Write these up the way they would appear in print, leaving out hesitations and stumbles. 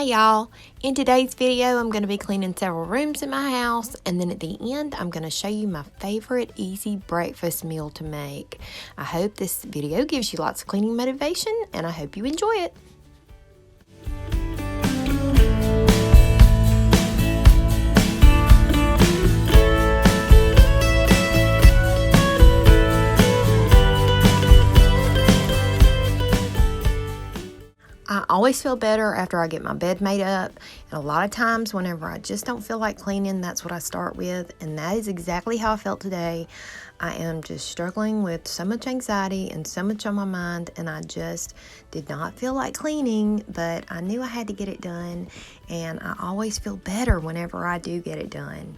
Hi y'all, in today's video I'm going to be cleaning several rooms in my house, and then at the end I'm going to show you my favorite easy breakfast meal to make. I hope this video gives you lots of cleaning motivation, and I hope you enjoy it. I always feel better after I get my bed made up, and a lot of times whenever I just don't feel like cleaning, that's what I start with, and that is exactly how I felt today. I am just struggling with so much anxiety and so much on my mind, and I just did not feel like cleaning, but I knew I had to get it done, and I always feel better whenever I do get it done.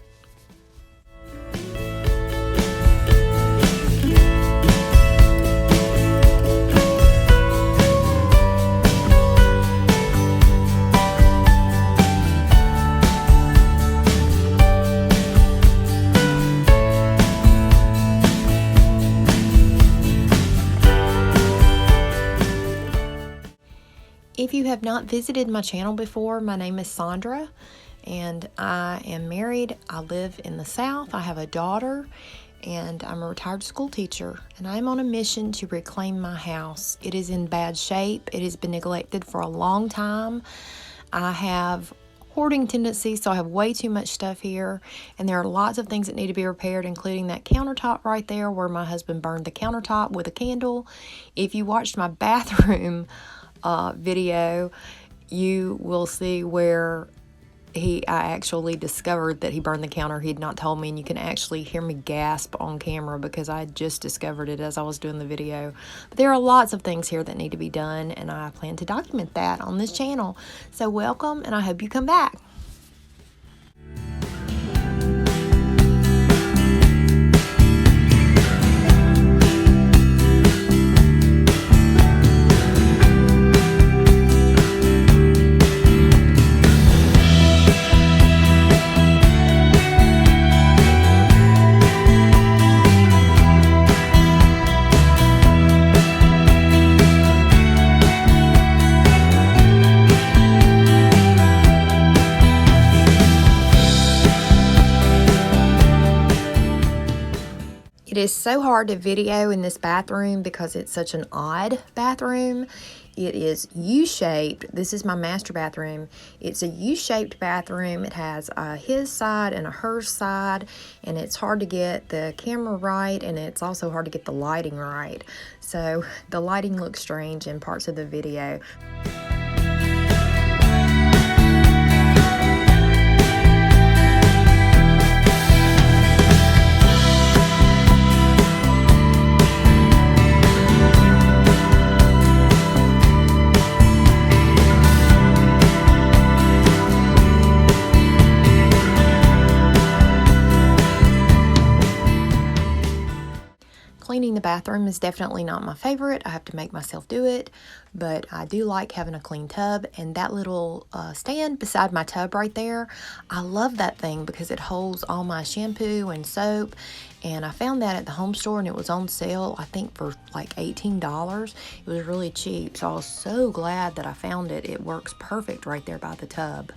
If you have not visited my channel before, my name is Sandra, and I am married. I live in the South. I have a daughter, and I'm a retired school teacher, and I'm on a mission to reclaim my house. It is in bad shape. It has been neglected for a long time. I have hoarding tendencies, so I have way too much stuff here, and there are lots of things that need to be repaired, including that countertop right there where my husband burned the countertop with a candle. If you watched my bathroom video, you will see where I actually discovered that he burned the counter. He had not told me, and you can actually hear me gasp on camera because I just discovered it as I was doing the video. But there are lots of things here that need to be done, and I plan to document that on this channel. So welcome, and I hope you come back. It is so hard to video in this bathroom because it's such an odd bathroom. It is U-shaped. This is my master bathroom. It's a U-shaped bathroom. It has his side and a hers side, and it's hard to get the camera right, and it's also hard to get the lighting right. So the lighting looks strange in parts of the video. Cleaning the bathroom is definitely not my favorite. I have to make myself do it, but I do like having a clean tub, and that little stand beside my tub right there, I love that thing because it holds all my shampoo and soap, and I found that at the home store, and it was on sale, I think for like $18. It was really cheap, so I was so glad that I found it. It works perfect right there by the tub.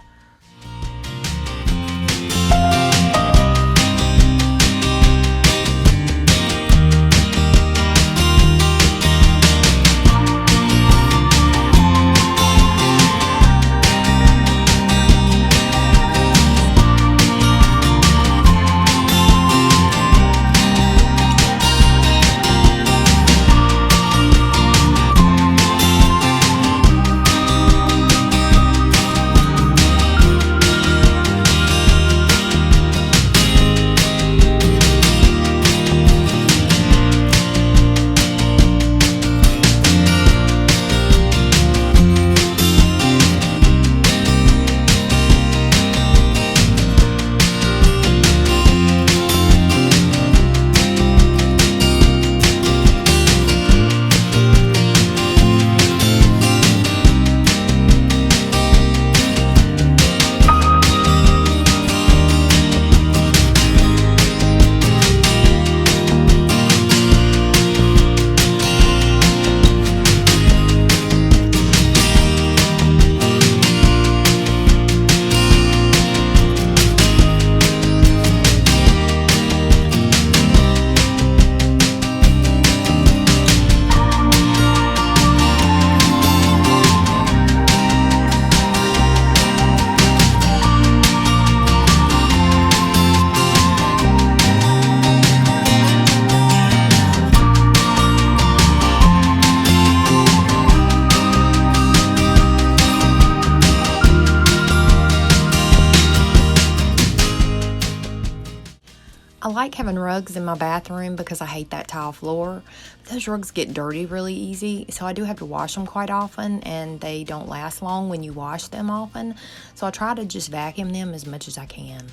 I like having rugs in my bathroom because I hate that tile floor. Those rugs get dirty really easy, so I do have to wash them quite often, and they don't last long when you wash them often. So I try to just vacuum them as much as I can.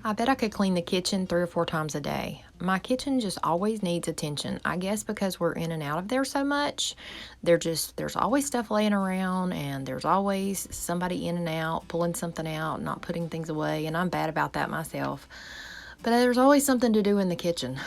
I bet I could clean the kitchen 3 or 4 times a day. My kitchen just always needs attention. I guess because we're in and out of there so much, there's always stuff laying around, and there's always somebody in and out, pulling something out, not putting things away, and I'm bad about that myself. But there's always something to do in the kitchen.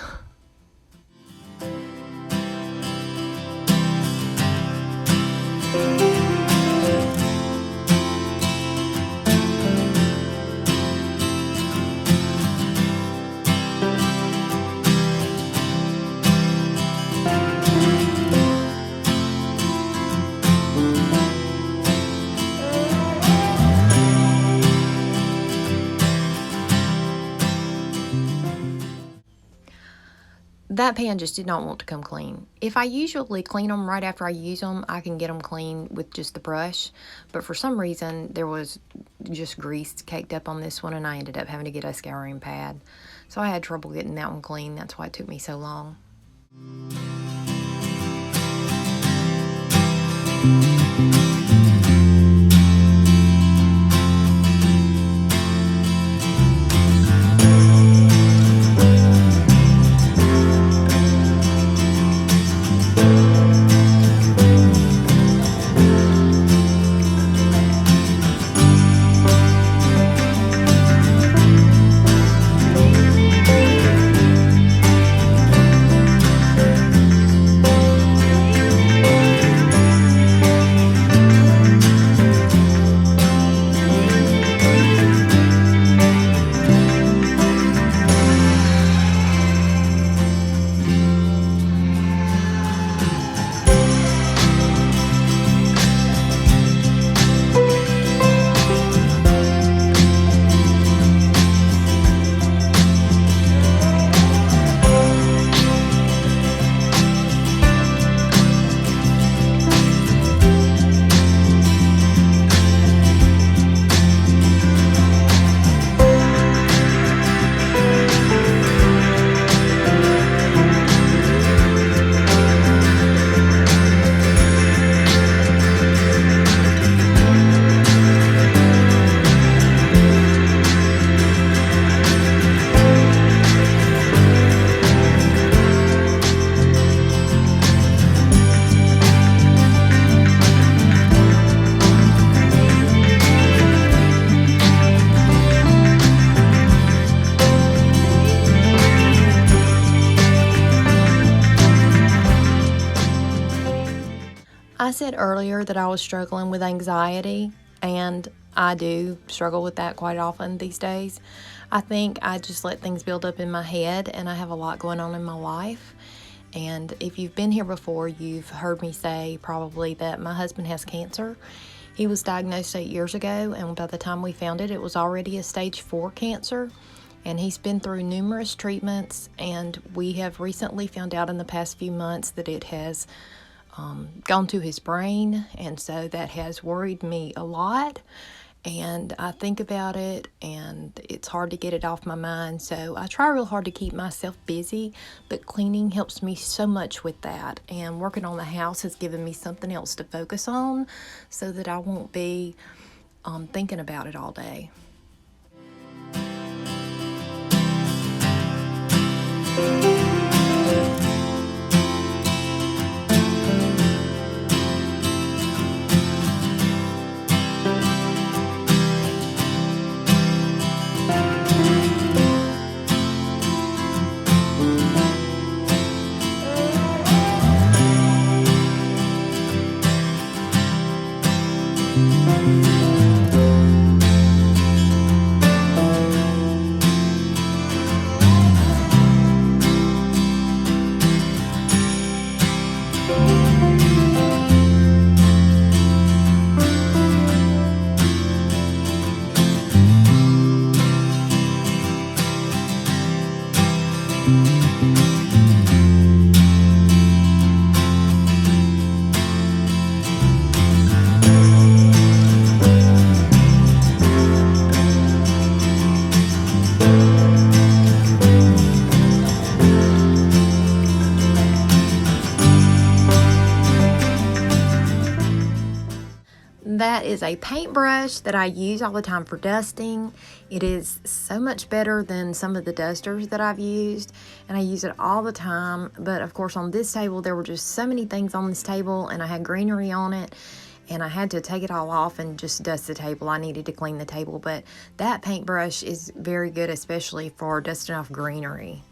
That pan just did not want to come clean. If I usually clean them right after I use them, I can get them clean with just the brush. But for some reason, there was just grease caked up on this one, and I ended up having to get a scouring pad. So I had trouble getting that one clean. That's why it took me so long. I said earlier that I was struggling with anxiety, and I do struggle with that quite often these days. I think I just let things build up in my head, and I have a lot going on in my life. And if you've been here before, you've heard me say probably that my husband has cancer. He was diagnosed 8 years ago, and by the time we found it, it was already a stage 4 cancer. And he's been through numerous treatments, and we have recently found out in the past few months that it has gone to his brain, and so that has worried me a lot. And I think about it, and it's hard to get it off my mind. So I try real hard to keep myself busy, but cleaning helps me so much with that. And working on the house has given me something else to focus on so that I won't be thinking about it all day. That is a paintbrush that I use all the time for dusting. It is so much better than some of the dusters that I've used, and I use it all the time. But of course on this table there were just so many things on this table, and I had greenery on it, and I had to take it all off and just dust the table. I needed to clean the table, but that paintbrush is very good, especially for dusting off greenery.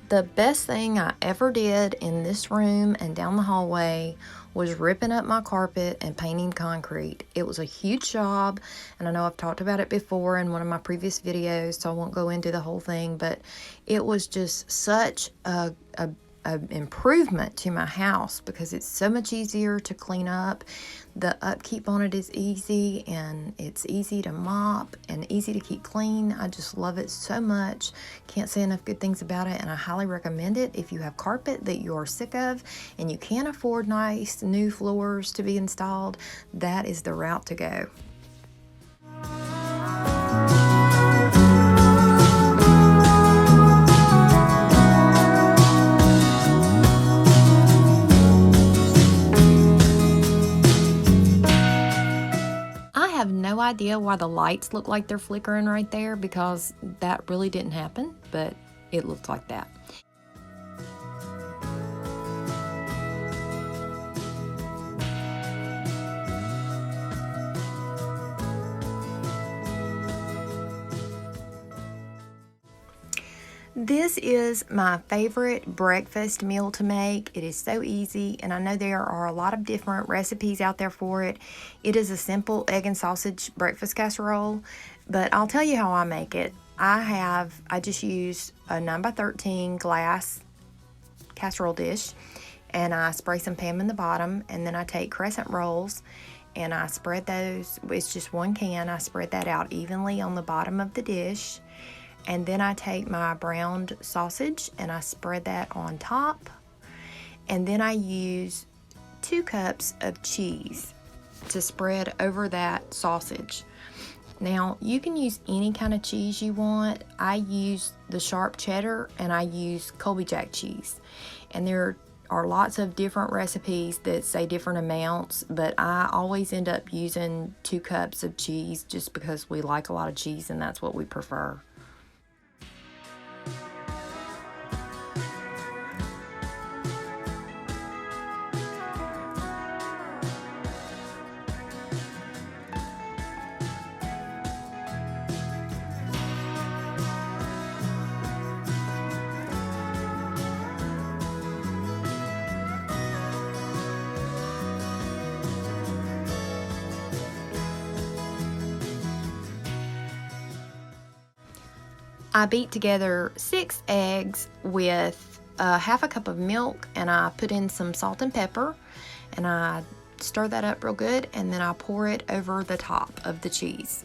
The best thing I ever did in this room and down the hallway was ripping up my carpet and painting concrete. It was a huge job, and I know I've talked about it before in one of my previous videos, so I won't go into the whole thing, but it was just such a improvement to my house because it's so much easier to clean up. The upkeep on it is easy, and it's easy to mop and easy to keep clean. I just love it so much. Can't say enough good things about it, and I highly recommend it if you have carpet that you are sick of and you can't afford nice new floors to be installed. That is the route to go. I have no idea why the lights look like they're flickering right there, because that really didn't happen, but it looked like that. This is my favorite breakfast meal to make. It is so easy, and I know there are a lot of different recipes out there for it. It is a simple egg and sausage breakfast casserole, but I'll tell you how I make it. I just use a 9x13 glass casserole dish, and I spray some Pam in the bottom, and then I take crescent rolls and I spread those. It's just one can. I spread that out evenly on the bottom of the dish. And then I take my browned sausage and I spread that on top. And then I use 2 cups of cheese to spread over that sausage. Now, you can use any kind of cheese you want. I use the sharp cheddar and I use Colby Jack cheese. And there are lots of different recipes that say different amounts, but I always end up using 2 cups of cheese just because we like a lot of cheese and that's what we prefer. I beat together 6 eggs with half a cup of milk, and I put in some salt and pepper, and I stir that up real good, and then I pour it over the top of the cheese.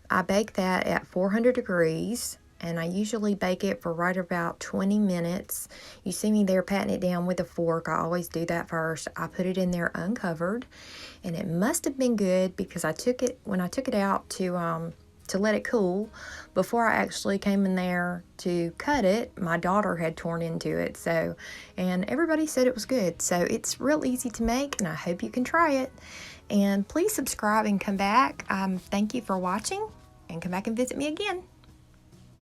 I bake that at 400 degrees, and I usually bake it for right about 20 minutes. You see me there patting it down with a fork. I always do that first. I put it in there uncovered, and it must have been good because when I took it out to let it cool, before I actually came in there to cut it, my daughter had torn into it. And everybody said it was good. So it's real easy to make, and I hope you can try it. And please subscribe and come back. Thank you for watching, and come back and visit me again.